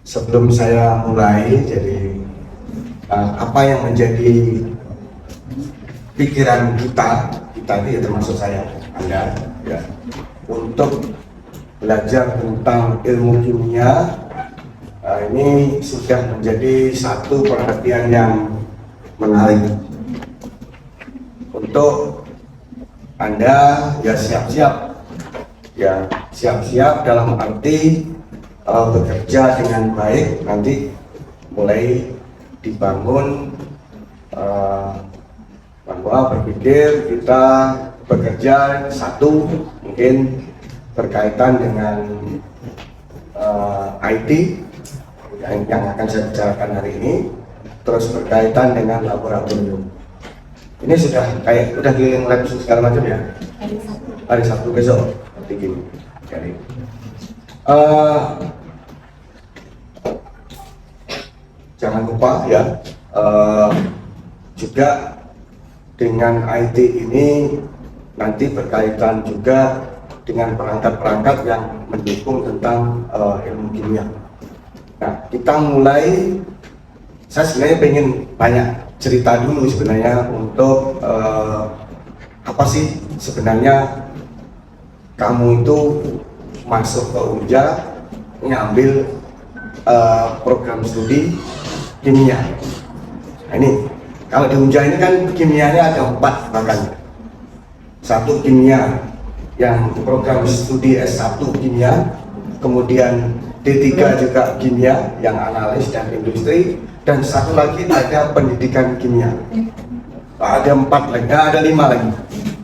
Sebelum saya mulai, jadi apa yang menjadi pikiran kita itu ya termasuk saya, Anda, ya, untuk belajar tentang ilmu kimia, ini sudah menjadi satu perhatian yang menarik untuk Anda. Ya siap-siap dalam arti bekerja dengan baik, nanti mulai dibangun bahwa berpikir kita bekerja satu mungkin berkaitan dengan IT yang akan saya bicarakan hari ini, terus berkaitan dengan laboratorium. Ini sudah keliling lab segala macam ya? Hari Sabtu besok begini. Jadi jangan lupa ya, juga dengan IT ini nanti berkaitan juga dengan perangkat-perangkat yang mendukung tentang ilmu kimia. Nah, kita mulai, saya sebenarnya pengen banyak cerita dulu sebenarnya untuk apa sih sebenarnya kamu itu masuk ke UNJA ngambil program studi kimia. Nah, ini kalau di UNJA ini kan kimianya ada 4 bahkan. Satu kimia yang program studi S1 kimia, kemudian D3 juga kimia yang analis dan industri, dan satu lagi ada pendidikan kimia. Ada 4 lagi, ada 5 lagi.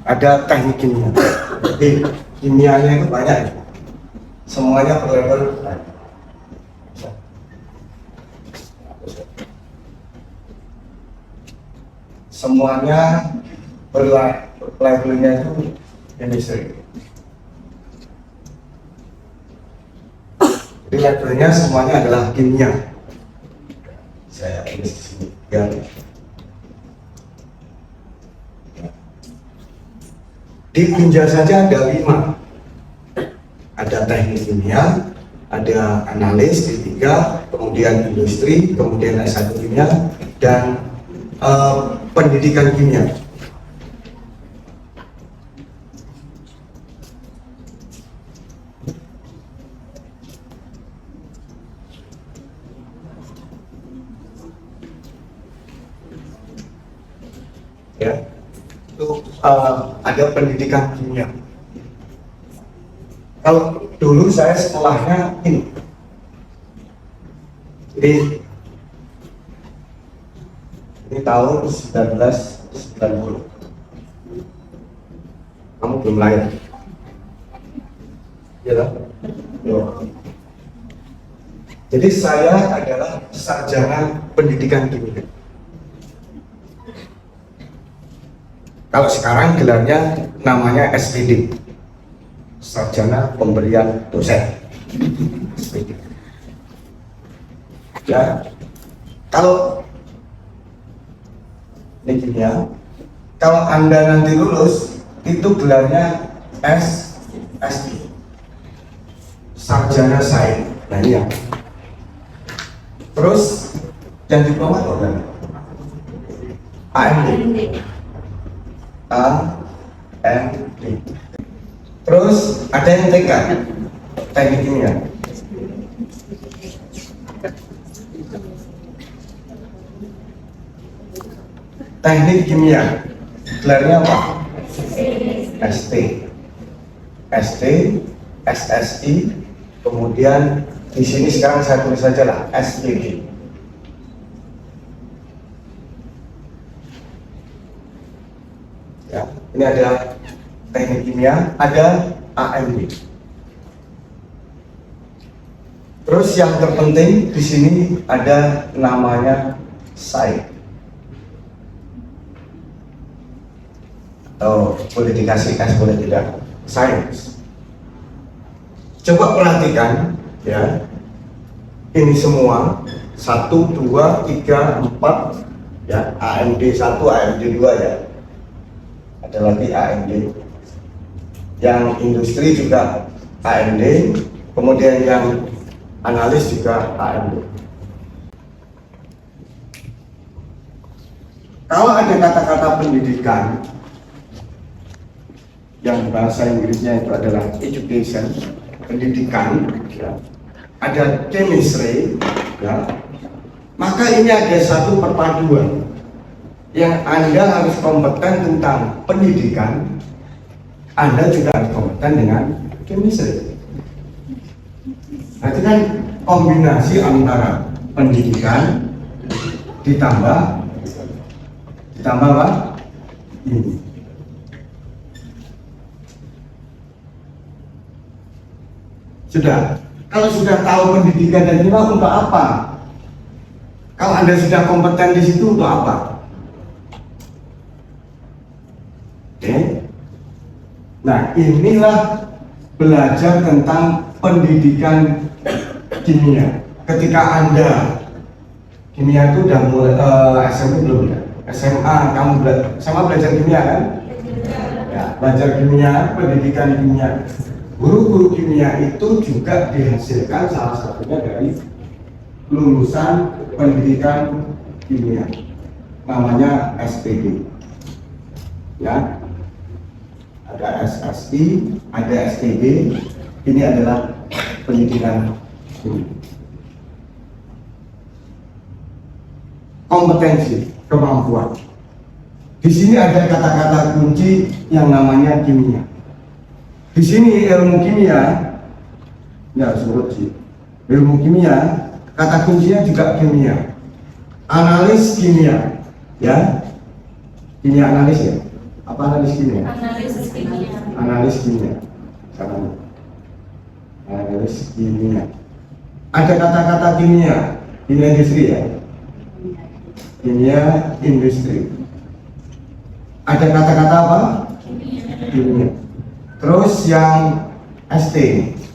Ada teknik kimia. Jadi kimianya itu banyak. Semuanya berlevel. Semuanya levelnya itu industri. Jadi levelnya semuanya adalah kimia. Saya tulis di sini ya. Di UNJA saja ada 5. Ada teknik kimia, ada analis D3, kemudian industri, kemudian S1 kimia, dan pendidikan kimia. Ya, itu ada pendidikan kimia. Kalau dulu saya sekolahnya ini, jadi ini tahun 1990. Kamu belum lahir, ya kan? Jadi saya adalah sarjana pendidikan kimia. Kalau sekarang gelarnya namanya SPD, sarjana pemberian dosen. SPD. Ya, kalau ini kimia, kalau Anda nanti lulus itu gelarnya SSI, sarjana sains. Nah ini ya. Terus yang diploma apa? AMD. Terus ada yang TK, teknik kimia. Teknik kimia, gelarnya apa? ST, SSI, kemudian di sini sekarang saya tulis saja lah SPD. Ya, ini ada teknik kimia, ada AMD. Terus yang terpenting di sini ada namanya sains. Atau boleh dikasih boleh tidak, sains. Coba perhatikan ya, ini semua 1, 2, 3, 4 ya, AMD 1, AMD 2 ya, ada lagi AMD. Yang industri juga AMD, kemudian yang analis juga AMD. Kalau ada kata-kata pendidikan yang bahasa Inggrisnya itu adalah education, pendidikan, ya, ada chemistry, ya, maka ini ada satu perpaduan yang Anda harus kompeten tentang pendidikan, Anda juga harus kompeten dengan chemistry. Berarti kan kombinasi antara pendidikan ditambah apa? Ini. Sudah. Kalau sudah tahu pendidikan dan ini untuk apa? Kalau Anda sudah kompeten di situ untuk apa? Oke. Nah, inilah belajar tentang pendidikan kimia. Ketika Anda kimia itu udah mulai SMP belum ya? SMA kamu belajar kimia kan? Ya, belajar kimia, pendidikan kimia. Guru-guru kimia itu juga dihasilkan salah satunya dari lulusan pendidikan kimia, namanya SPD. Ya, ada SSI, ada SPD. Ini adalah pendidikan kimia. Kompetensi, kemampuan. Di sini ada kata-kata kunci yang namanya kimia. Di sini ilmu kimia, ya sebut sih. Ilmu kimia, kata kuncinya juga kimia. Analis kimia, ya. Kimia analis ya. Apa analis kimia? Analisis kimia. Analis kimia. Sama. Analis kimia. Ada kata-kata kimia, kimia industri ya. Kimia industri. Ada kata-kata apa? Kimia. Terus yang ST,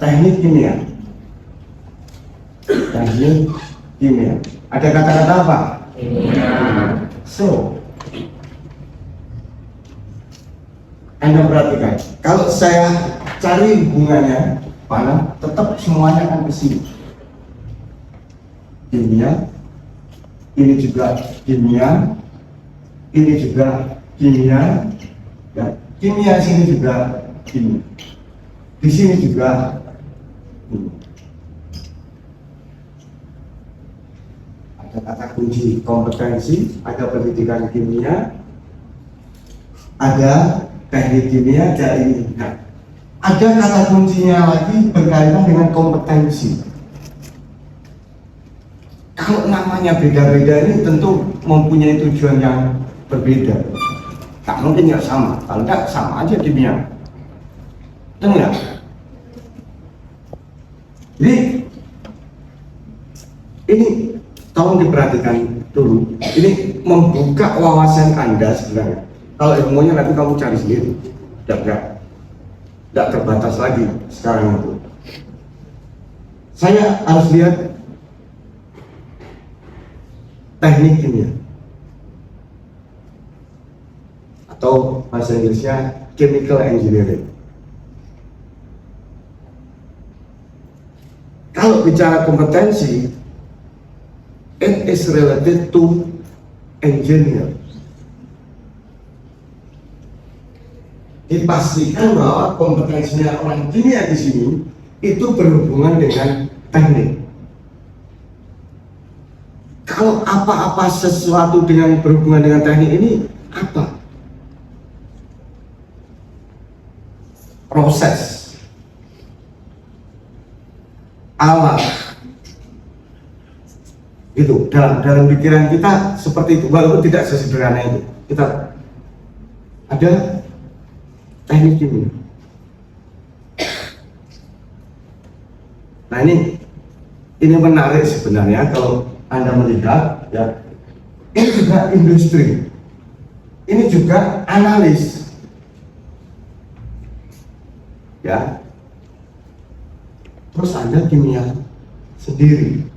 teknik kimia. Teknik kimia. Ada kata-kata apa? Kimia. So, Anda perhatikan, kalau saya cari hubungannya, mana tetap semuanya akan ke sini. Kimia, ini juga kimia, ini juga kimia, ya, kimia sini juga kimia, di sini juga kimia. Ada kata kunci kompetensi, ada pendidikan kimia, ada teknik kimia, ada ini. Nah, ada kata kuncinya lagi berkaitan dengan kompetensi. Kalau namanya beda-beda ini tentu mempunyai tujuan yang berbeda. Tak mungkin nggak sama. Kalau nggak sama aja kimia. Dengar. Jadi ini tolong diperhatikan dulu. Ini membuka wawasan Anda sebenarnya. Kalau ilmunya nanti kamu cari sendiri. Tidak terbatas lagi sekarang itu. Saya harus lihat teknik kimia atau bahasa Inggrisnya chemical engineering. Kalau bicara kompetensi, it is related to engineer. Dipastikan bahwa kompetensinya orang kimia di sini itu berhubungan dengan teknik. Kalau apa-apa sesuatu dengan berhubungan dengan teknik ini apa? Proses, alat, gitu. Dalam pikiran kita seperti itu, walaupun tidak sesederhana itu. Kita ada teknik kimia. Nah ini menarik sebenarnya kalau Anda melihat, ya, ini juga industri, ini juga analis, ya. Terus Anda kimia sendiri.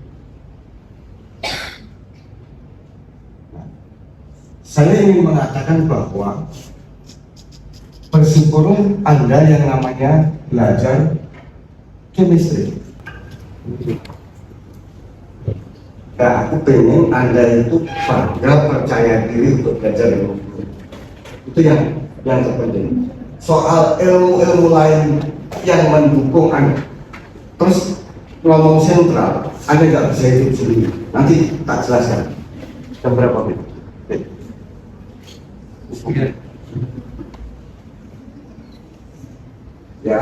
Nah, saya ingin mengatakan bahwa bersyukur Anda yang namanya belajar chemistry. Nah, aku pengen Anda itu bangga, percaya diri untuk belajar ilmu kimia. Itu yang terpenting. Soal ilmu-ilmu lain yang mendukung Anda, terus ngomong sentral, Anda nggak bisa hidup sendiri. Nanti tak jelaskan. Jam berapa, Bit? Ya,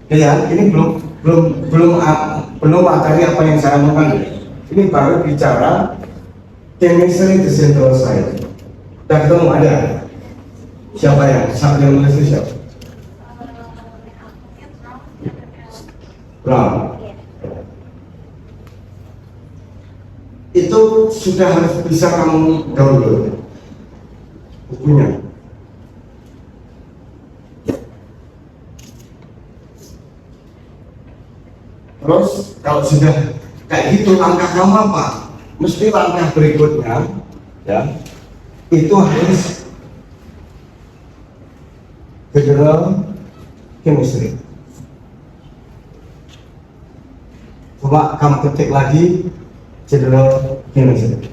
ya, ini belum materi apa yang saya omongkan. Ini baru bicara chemistry the central science. Dan ketemu ada siapa yang menulis siapa? Brown. Itu sudah harus bisa kamu download bukunya. Terus kalau sudah kayak gitu, langkah kamu apa? Mesti langkah berikutnya, ya, itu harus general chemistry. Coba kamu ketik lagi general chemistry.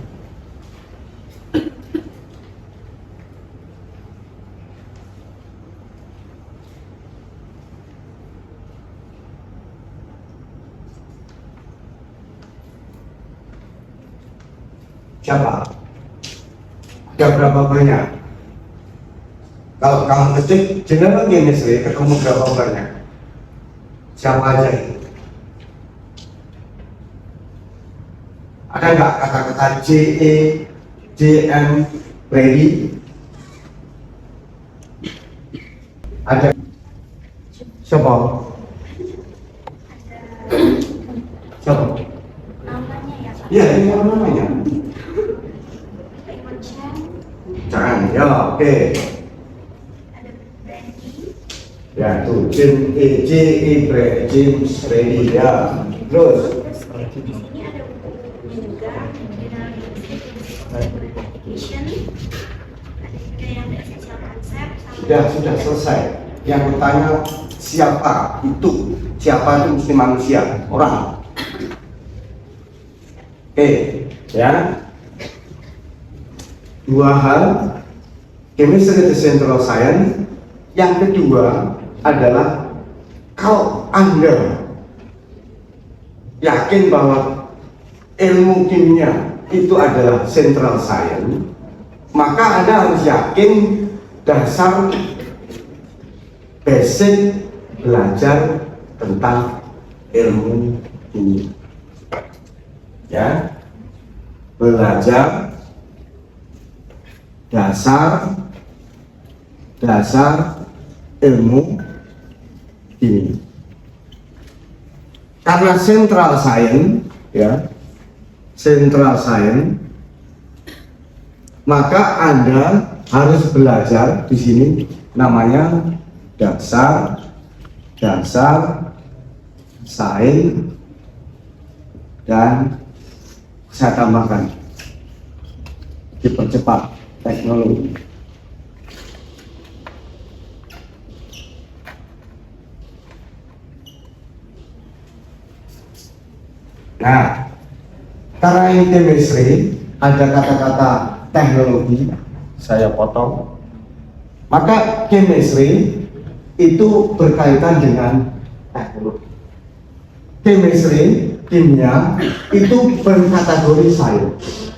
Siapa? Ada berapa banyak? Kalau kamu ketik general chemistry, ketemu berapa banyak? Siapa aja itu? Ada nggak kata-kata JE, JM, ready? Ada? Siapa? Siapa? Namanya ya Pak. Iya, ini namanya. Raymond Chen, Jangan, ya, oke. ada Brandy, Ya, tuh, JE, James, ready, ya. Terus? terus di sini ada buku juga General Application, ada juga yang The Essential Concept, Sudah selesai. Yang bertanya siapa itu? Siapa itu mesti manusia, orang. Oke, ya. Dua hal, chemistry the central science. Yang kedua adalah kalau Anda yakin bahwa ilmu kimia itu adalah central science, maka Anda harus yakin dasar basic belajar tentang ilmu kimia. Ya, belajar dasar ilmu kimia. Karena central science, ya, central science, maka Anda harus belajar di sini namanya dasar sains, dan saya tambahkan dipercepat teknologi. Nah, karena ini chemistry, ada kata-kata teknologi, saya potong. Maka chemistry itu berkaitan dengan teknologi. Chemistry, kimia, itu berkategori sains.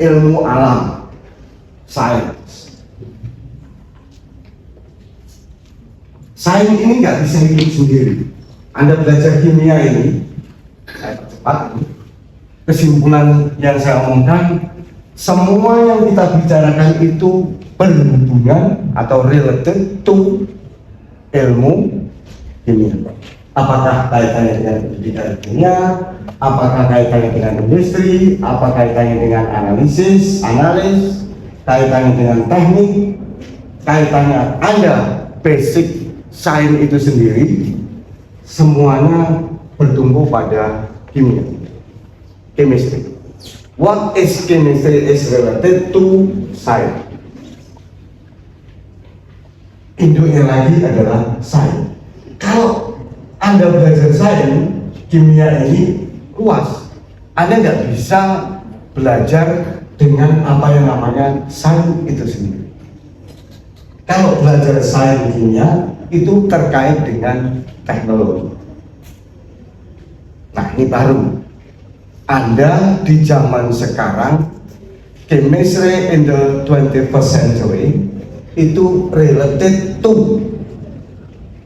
Ilmu alam, sains. Sains ini nggak bisa hidup sendiri. Anda belajar kimia ini, saya percepat. Kesimpulan yang saya omongkan, semua yang kita bicarakan itu berhubungan atau related to ilmu kimia. Apakah kaitannya dengan pendidikan kimia, apakah kaitannya dengan industri, apa kaitannya dengan analis, kaitannya dengan teknik, kaitannya Anda basic sains itu sendiri, semuanya bertumbuh pada kimia, chemistry. What is chemistry is related to science. Induknya lagi adalah sains. Kalau Anda belajar sains, kimia ini luas. Anda nggak bisa belajar dengan apa yang namanya sains itu sendiri. Kalau belajar sains kimia itu terkait dengan teknologi. Nah, ini baru. Anda di zaman sekarang, chemistry in the 21st century itu related to,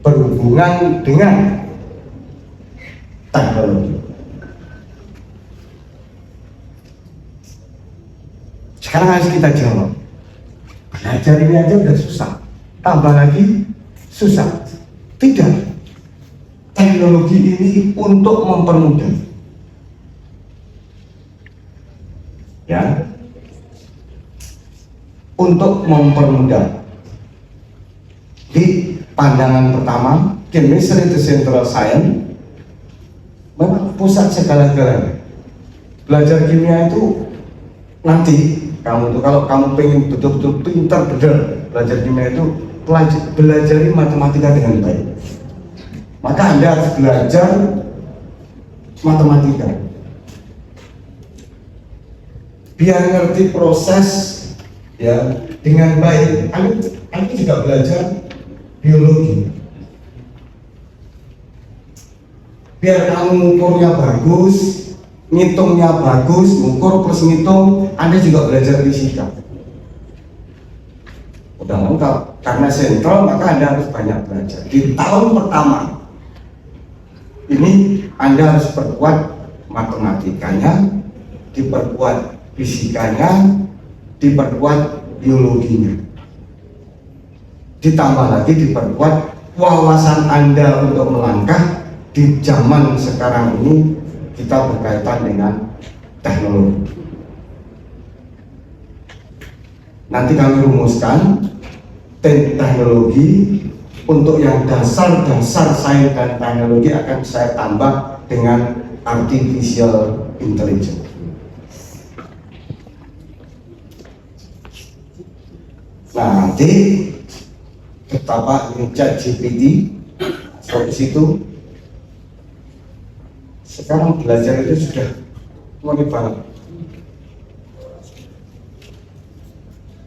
berhubungan dengan teknologi. Sekarang harus kita jawab. Belajar ini aja udah susah, tambah lagi susah. Tidak. Teknologi ini untuk mempermudah. Ya. Untuk mempermudah. Di pandangan pertama, chemistry itu central science, memang pusat segala-galanya. Belajar kimia itu nanti kamu tuh kalau kamu pengen betul-betul pintar benar belajar kimia itu belajari matematika dengan baik. Maka Anda harus belajar matematika biar ngerti proses ya dengan baik. Anda juga belajar biologi biar kamu ngukurnya bagus, ngitungnya bagus, ngukur plus ngitung. Anda juga belajar fisika. Udah lengkap. Karena sentral maka Anda harus banyak belajar. Di tahun pertama ini Anda harus perkuat matematikanya, diperkuat fisikanya, diperkuat biologinya. Ditambah lagi diperkuat wawasan Anda untuk melangkah di zaman sekarang ini. Kita berkaitan dengan teknologi. Nanti kami rumuskan teknologi untuk yang dasar-dasar sains dan teknologi akan saya tambah dengan artificial intelligence. Nah, nanti betapa ini ChatGPT dari situ. Sekarang belajar itu sudah mulai banget.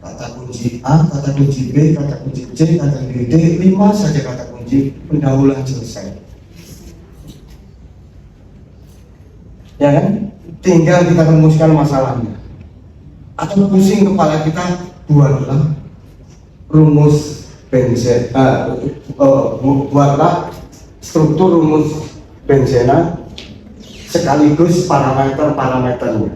Kata kunci A, kata kunci B, kata kunci C, kata kunci D, 5 saja kata kunci, pendahuluan selesai. Ya kan? Tinggal kita rumuskan masalahnya. Atau pusing kepala kita, buatlah rumus benzen, buatlah struktur rumus benzena sekaligus parameternya,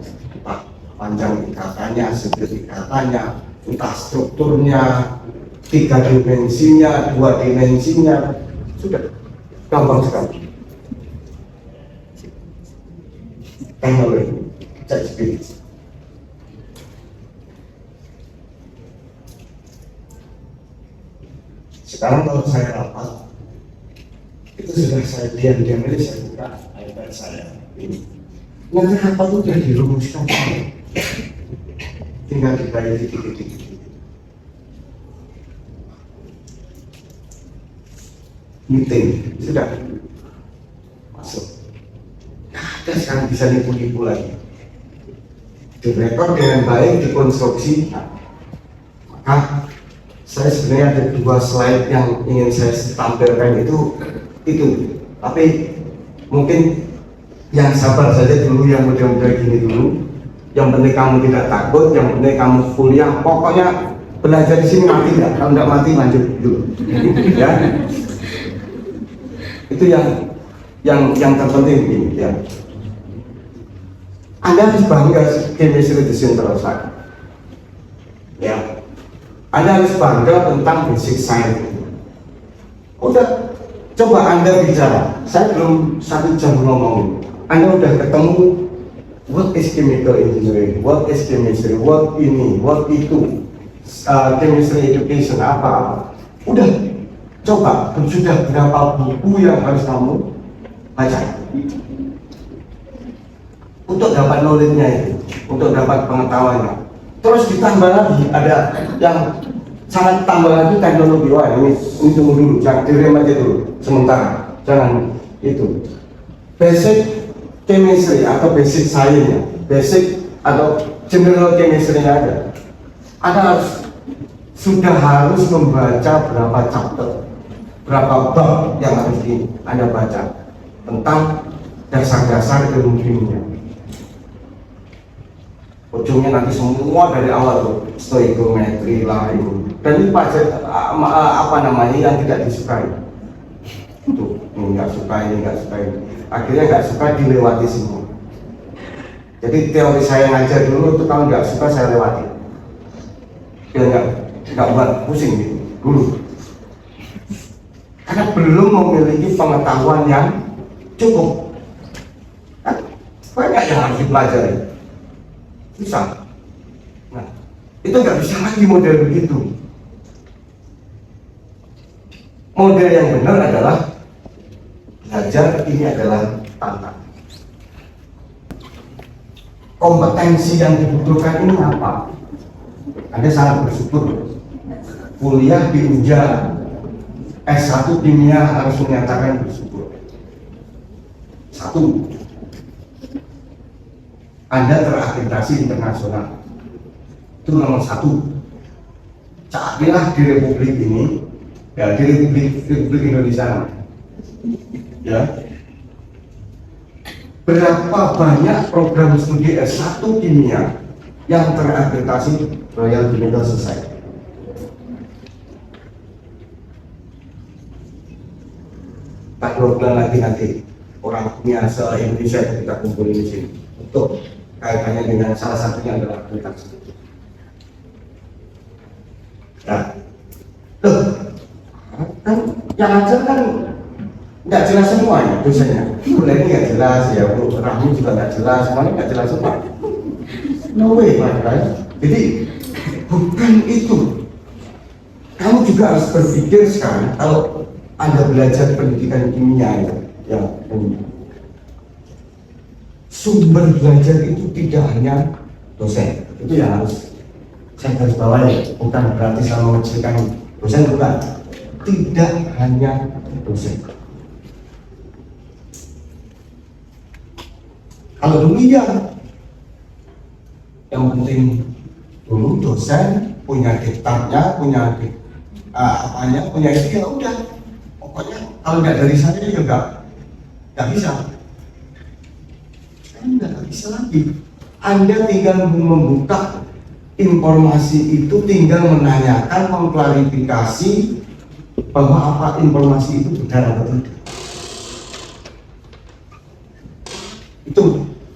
panjang ikatannya, segi ikatannya, entah strukturnya, 3 dimensinya, 2 dimensinya, sudah gampang sekali. Teknologi, ChatGPT. Sekarang kalau saya rapat, itu sudah saya diam-diam aja saya buka iPad saya. Nanti apa tuh udah dirumuskan, tinggal dibayar dikit-dikit. Meeting sudah masuk. Ada sekarang bisa nipu-nipu lagi. Direkod dengan baik, dikonstruksi. Maka saya sebenarnya ada 2 slide yang ingin saya tampilkan itu. Tapi mungkin yang sabar saja dulu, yang mudah-mudah gini dulu. Yang penting kamu tidak takut, yang penting kamu kuliah. Pokoknya belajar di sini mati nggak? Kalau nggak mati lanjut dulu. Ya, itu yang terpenting ini. Ya, Anda harus bangga chemistry di central science. Ya, Anda harus bangga tentang basic science. Udah, coba Anda bicara. Saya belum 1 jam ngomong. Anda udah ketemu what is chemical engineering, what is chemistry, what ini, what itu, chemistry education apa. Udah, coba sudah berapa buku yang harus kamu baca untuk dapat knowledge-nya itu, untuk dapat pengetahuannya. Terus ditambah lagi ada yang sangat tambah lagi teknologi. Wah, ini tunggu dulu, jangan direm aja dulu sementara, jangan itu basic chemistry atau basic science, basic atau general chemistry ada. Anda harus membaca berapa chapter, berapa bab yang harus Anda baca tentang dasar-dasar ilmu kimia. Ujungnya nanti semua dari awal tuh stoichiometry lah itu. Dan itu apa namanya yang tidak disukai. Tuh, ini nggak suka, ini nggak suka ini. Akhirnya nggak suka dilewati semua. Jadi teori saya ngajar dulu itu kalau nggak suka saya lewati. Biar nggak buat pusing gitu dulu. Karena belum memiliki pengetahuan yang cukup. Banyak yang harus dipelajari. Susah. Nah, itu nggak bisa lagi model begitu. Model yang benar adalah belajar ini adalah tantangan. Kompetensi yang dibutuhkan ini apa? Anda sangat bersyukur kuliah di UNJA S1 kimia harus menyatakan bersyukur. Satu, Anda terakreditasi internasional. Itu nomor satu. Saatnya di Republik ini, ya di Republik Indonesia, ya. Berapa banyak program studi S1 kimia yang terakreditasi Royal Chemical Society? Tak 2 bulan lagi nanti orang kimia se-Indonesia kita kumpulin di sini untuk kaitannya dengan salah satunya adalah akreditasi. Nah, kan yang ajar kan nggak jelas semuanya dosennya. Ini nggak jelas ya, Rahmi juga nggak jelas, semuanya nggak jelas semua. No way, right? Jadi bukan itu. Kamu juga harus berpikir sekarang kalau Anda belajar pendidikan kimia ya, sumber belajar itu tidak hanya dosen. Itu yang harus saya garis bawahi. Bukan berarti saya mengecilkan dosen, bukan. Tidak hanya dosen. Kalau dulu ya, yang penting dulu dosen punya diktatnya, punya apanya, punya itu ya udah. Pokoknya kalau nggak dari saya ya nggak bisa. Sekarang nggak bisa lagi. Anda tinggal membuka informasi itu, tinggal menanyakan, mengklarifikasi bahwa apa informasi itu benar atau tidak. Itu.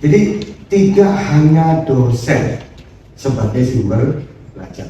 Jadi tidak hanya dosen sebagai sumber belajar.